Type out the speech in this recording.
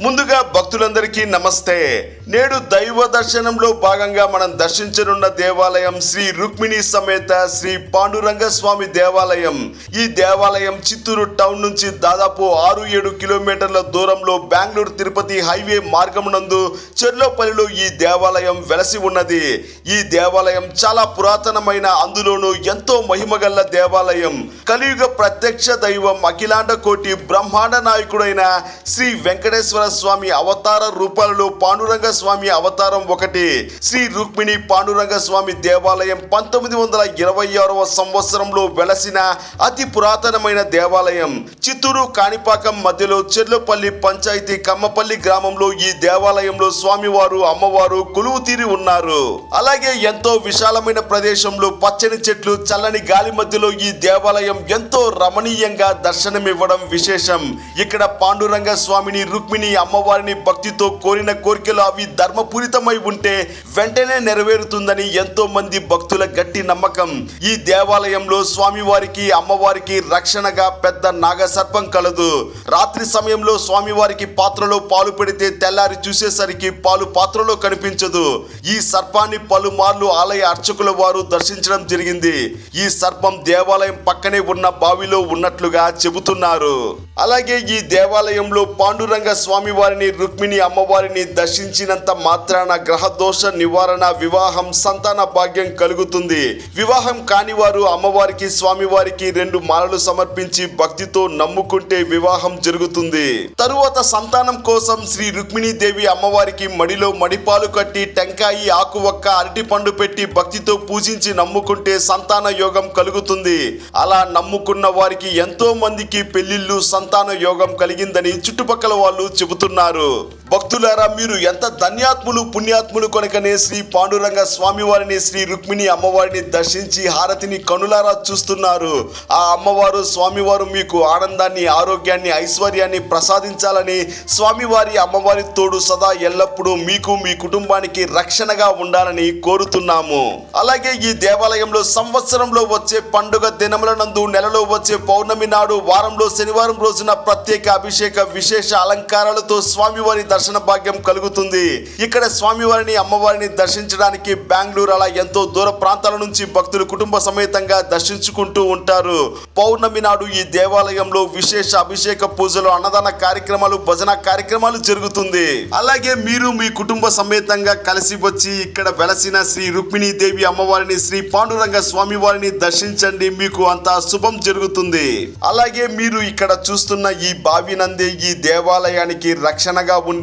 ముందుగా భక్తులందరికీ నమస్తే. నేడు దైవ దర్శనంలో భాగంగా మనం దర్శించనున్న దేవాలయం శ్రీ రుక్మిణి సమేత శ్రీ పాండురంగ స్వామి దేవాలయం. ఈ దేవాలయం చిత్తూరు టౌన్ నుంచి దాదాపు 6-7 కిలోమీటర్ల దూరంలో బెంగళూరు తిరుపతి హైవే మార్గమునందు చెర్లోపల్లిలో ఈ దేవాలయం వెలసి ఉన్నది. ఈ దేవాలయం చాలా పురాతనమైన, అందులోనూ ఎంతో మహిమగల్ల దేవాలయం. కలియుగ ప్రత్యక్ష దైవం అఖిలాండ కోటి బ్రహ్మాండ నాయకుడైన శ్రీ వెంకటేశ్వర స్వామి అవతార రూపాలలో పాండురంగ స్వామి అవతారం ఒకటి. శ్రీ రుక్మిణి పాండురంగ స్వామి దేవాలయం 1926వ సంవత్సరంలో వెలసిన అతి పురాతనమైన దేవాలయం. చిత్తూరు కాణిపాకం మధ్యలో చెర్లోపల్లి పంచాయతీ కమ్మపల్లి గ్రామంలో ఈ దేవాలయంలో స్వామివారు అమ్మవారు కొలువు తీరి ఉన్నారు. అలాగే ఎంతో విశాలమైన ప్రదేశంలో పచ్చని చెట్లు, చల్లని గాలి మధ్యలో ఈ దేవాలయం ఎంతో రమణీయంగా దర్శనమివ్వడం విశేషం. ఇక్కడ పాండురంగ స్వామిని, రుక్మిణి అమ్మవారిని భక్తితో కోరిన కోరికలు అవి ధర్మపూరితమై ఉంటే వెంటనే నెరవేరుతుందని ఎంతో మంది భక్తుల గట్టి నమ్మకం. ఈ దేవాలయంలో స్వామివారికి అమ్మవారికి రక్షణగా పెద్ద నాగసర్పం కలదు. రాత్రి సమయంలో స్వామివారికి పాత్రలో పాలు పెడితే తెల్లారి చూసేసరికి పాలు పాత్రలో కనిపించదు. ఈ సర్పాన్ని పలుమార్లు ఆలయ అర్చకుల వారు దర్శించడం జరిగింది. ఈ సర్పం దేవాలయం పక్కనే ఉన్న బావిలో ఉన్నట్లుగా చెబుతున్నారు. అలాగే ఈ దేవాలయంలో పాండురంగ స్వామి వారిని, రుక్మిణి అమ్మవారిని దర్శించినంత మాత్రాన గ్రహదోష నివారణ, వివాహం, సంతాన భాగ్యం కలుగుతుంది. వివాహం కాని వారు అమ్మవారికి, స్వామివారికి 2 మాలలు సమర్పించి భక్తితో నమ్ముకుంటే వివాహం జరుగుతుంది. తరువాత సంతానం కోసం శ్రీ రుక్మిణీ దేవి అమ్మవారికి మడిలో మడిపాలు కట్టి టెంకాయి, ఆకు ఒక్క, అరటి పండు పెట్టి భక్తితో పూజించి నమ్ముకుంటే సంతాన యోగం కలుగుతుంది. అలా నమ్ముకున్న వారికి ఎంతో మందికి పెళ్లిళ్ళు, సంతాన యోగం కలిగిందని చుట్టుపక్కల వాళ్ళు చెబుతున్నారు. భక్తులారా, మీరు ఎంత ధన్యాత్ములు, పుణ్యాత్ములు కనుకనే శ్రీ పాండురంగ స్వామివారిని, శ్రీ రుక్మిణి అమ్మవారిని దర్శించి హారతిని కనులారా చూస్తున్నారు. ఆ అమ్మవారు, స్వామివారు మీకు ఆనందాన్ని, ఆరోగ్యాన్ని, ఐశ్వర్యాన్ని ప్రసాదించాలని, స్వామివారి అమ్మవారి తోడు సదా ఎల్లప్పుడూ మీకు, మీ కుటుంబానికి రక్షణగా ఉండాలని కోరుతున్నాము. అలాగే ఈ దేవాలయంలో సంవత్సరంలో వచ్చే పండుగ దినముల నందు, నెలలో వచ్చే పౌర్ణమి నాడు, వారంలో శనివారం రోజున ప్రత్యేక అభిషేక, విశేష అలంకారాలతో స్వామివారి దర్శన భాగ్యం కలుగుతుంది. ఇక్కడ స్వామివారిని, అమ్మవారిని దర్శించడానికి బెంగళూరు అలా ఎంతో దూర ప్రాంతాల నుంచి భక్తులు కుటుంబ సమేతంగా దర్శించుకుంటూ ఉంటారు. పౌర్ణమి నాడు ఈ దేవాలయంలో విశేష అభిషేక పూజలు, అన్నదాన కార్యక్రమాలు, భజన కార్యక్రమాలు జరుగుతుంది. అలాగే మీరు మీ కుటుంబ సమేతంగా కలిసి వచ్చి ఇక్కడ వెలసిన శ్రీ రుక్మిణీ దేవి అమ్మవారిని, శ్రీ పాండురంగ స్వామి వారిని దర్శించండి. మీకు అంతా శుభం జరుగుతుంది. అలాగే మీరు ఇక్కడ చూస్తున్న ఈ బావి నందే ఈ దేవాలయానికి రక్షణగా ఉండే